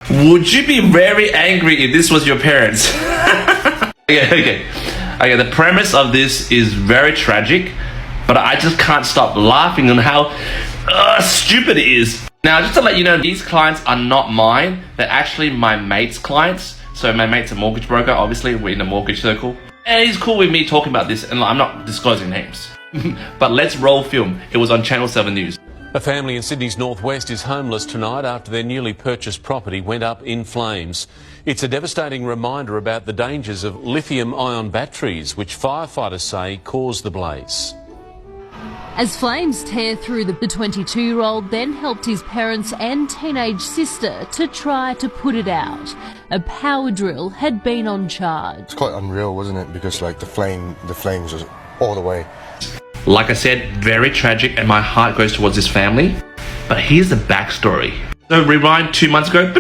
Would you be very angry if this was your parents? Okay, the premise of this is very tragic, but I just can't stop laughing on how stupid it is. Now, just to let you know, these clients are not mine. They're actually my mate's clients. So my mate's a mortgage broker. Obviously, we're in the mortgage circle. And he's cool with me talking about this, and I'm not disclosing names. But let's roll film. It was on Channel 7 News. A family in Sydney's northwest is homeless tonight after their newly purchased property went up in flames. It's a devastating reminder about the dangers of lithium-ion batteries, which firefighters say caused the blaze. As flames tear through, the 22-year-old then helped his parents and teenage sister to try to put it out. A power drill had been on charge. It's quite unreal, wasn't it? Because like the flames was all the way. Like I said, very tragic, and my heart goes towards this family. But here's the backstory. So rewind 2 months ago,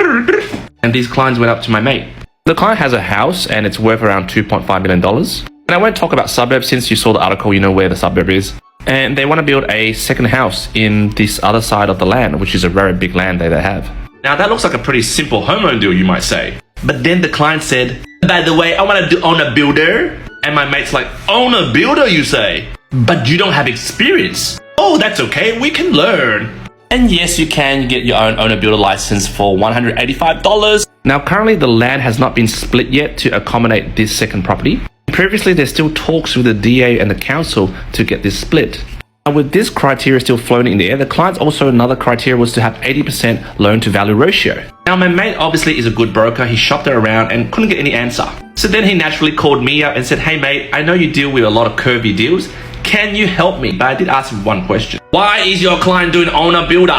and these clients went up to my mate. The client has a house and it's worth around $2.5 million. And I won't talk about suburbs since you saw the article, you know where the suburb is. And they want to build a second house in this other side of the land, which is a very big land they have. Now that looks like a pretty simple home loan deal, you might say. But then the client said, by the way, I want to own a builder. And my mate's like, own a builder, you say? But you don't have experience. Oh, that's okay, we can learn. And yes, you can get your own owner-builder license for $185. Now, currently the land has not been split yet to accommodate this second property. Previously, there's still talks with the DA and the council to get this split. Now, with this criteria still floating in the air, the client's also another criteria was to have 80% loan-to-value ratio. Now, my mate obviously is a good broker. He shopped it around and couldn't get any answer. So then he naturally called me up and said, hey mate, I know you deal with a lot of curvy deals. Can you help me? But I did ask him one question. Why is your client doing owner builder?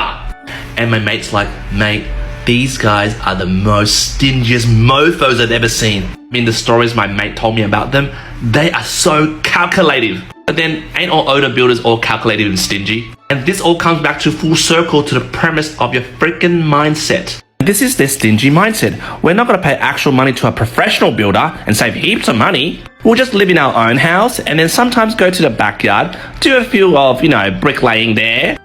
And my mate's like, mate, these guys are the most stingiest mofos I've ever seen. I mean, the stories my mate told me about them, they are so calculative. But then ain't all owner builders all calculative and stingy? And this all comes back to full circle to the premise of your freaking mindset. This is their stingy mindset. We're not going to pay actual money to a professional builder and save heaps of money. We'll just live in our own house and then sometimes go to the backyard, do a few of, bricklaying there.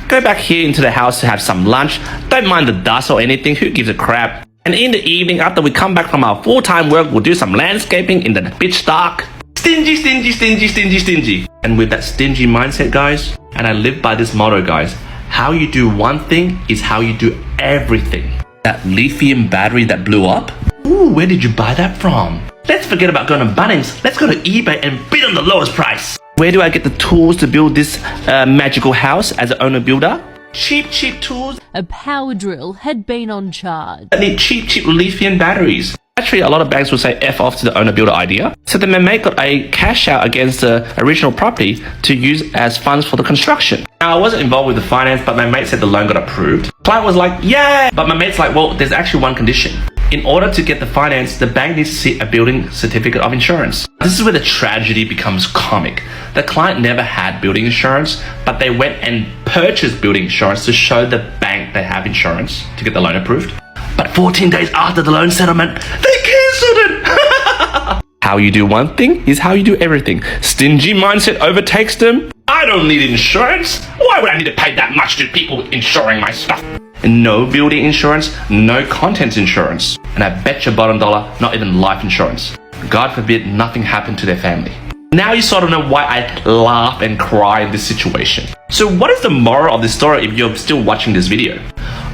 Go back here into the house to have some lunch. Don't mind the dust or anything. Who gives a crap? And in the evening, after we come back from our full-time work, we'll do some landscaping in the pitch dark. Stingy, stingy, stingy, stingy, stingy. And with that stingy mindset, guys, and I live by this motto, guys, how you do one thing is how you do everything. That lithium battery that blew up? Ooh, where did you buy that from? Let's forget about going to Bunnings. Let's go to eBay and bid on the lowest price. Where do I get the tools to build this magical house as an owner builder? Cheap tools. A power drill had been on charge. I need cheap lithium batteries. Actually, a lot of banks will say F off to the owner builder idea. So then my mate got a cash out against the original property to use as funds for the construction. Now, I wasn't involved with the finance, but my mate said the loan got approved. Client was like, yeah! But my mate's like, well, there's actually one condition. In order to get the finance, the bank needs to see a building certificate of insurance. This is where the tragedy becomes comic. The client never had building insurance, but they went and purchased building insurance to show the bank they have insurance to get the loan approved. But 14 days after the loan settlement, they cancelled it! How you do one thing is how you do everything. Stingy mindset overtakes them. I don't need insurance. Why would I need to pay that much to people insuring my stuff? No building insurance, no contents insurance. And I bet your bottom dollar, not even life insurance. God forbid nothing happened to their family. Now you sort of know why I laugh and cry in this situation. So what is the moral of this story if you're still watching this video?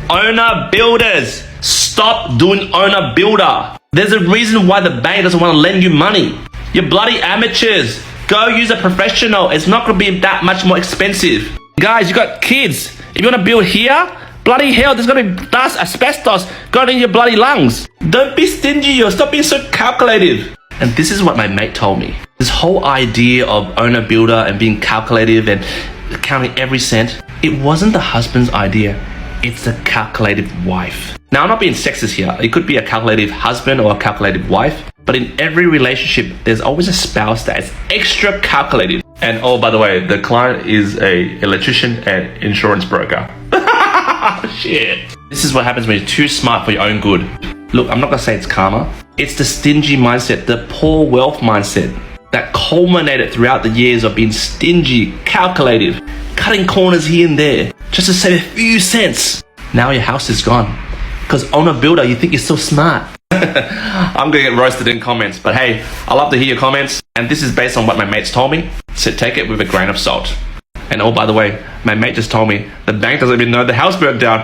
Owner builders, stop doing owner builder. There's a reason why the bank doesn't want to lend you money. You're bloody amateurs. Go use a professional. It's not going to be that much more expensive. Guys, you got kids. If you want to build here, bloody hell, there's going to be dust, asbestos going in your bloody lungs. Don't be stingy or stop being so calculative. And this is what my mate told me. This whole idea of owner builder and being calculative and counting every cent, it wasn't the husband's idea. It's the calculative wife. Now, I'm not being sexist here. It could be a calculative husband or a calculative wife. But in every relationship, there's always a spouse that is extra calculative. And oh, by the way, the client is an electrician and insurance broker. Shit. This is what happens when you're too smart for your own good. Look, I'm not going to say it's karma. It's the stingy mindset, the poor wealth mindset that culminated throughout the years of being stingy, calculative, cutting corners here and there just to save a few cents. Now your house is gone. Because I'm a builder, you think you're so smart. I'm gonna get roasted in comments, but hey, I love to hear your comments, and this is based on what my mates told me, so take it with a grain of salt. And oh, by the way, my mate just told me the bank doesn't even know the house burnt down.